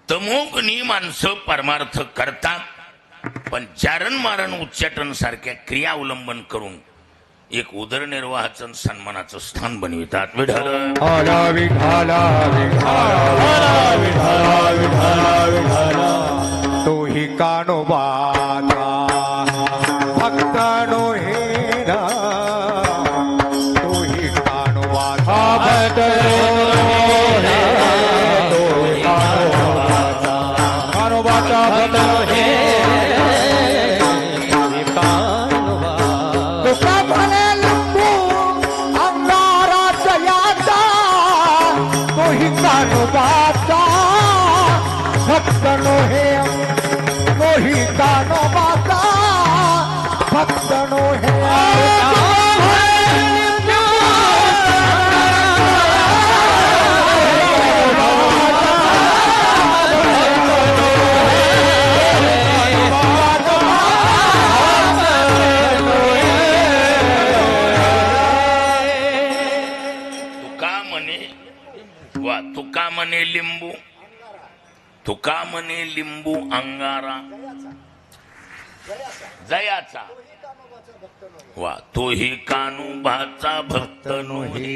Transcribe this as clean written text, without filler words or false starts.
तमोगुणी माणसं परमार्थ करतात, पण चारण मारण उच्चाटन सारख्या क्रिया अवलंबन करून एक उदरनिर्वाहाचं आणि सन्मानाचं स्थान बनवितात. विठ्ठल आला विठाला विठाला विठाला विठाला विठाला तोही कानोबाचा भक्त नोहेरा तोही कानोबाचा भक्त नोहेरा तोही कानोबाचा कानोबाचा भक्त नोहेरा तोही कानोबा तुका म्हणे लिंबू अंगाराच्या याचा तोही कानोबाचा भक्त नोहे तोही कानोबाचा भक्त नोहे तुका म्हणे लिंबू, तुका म्हणे लिंबू अंगारा जयाचा, वा तोही कानोबाचा भक्त नोहे.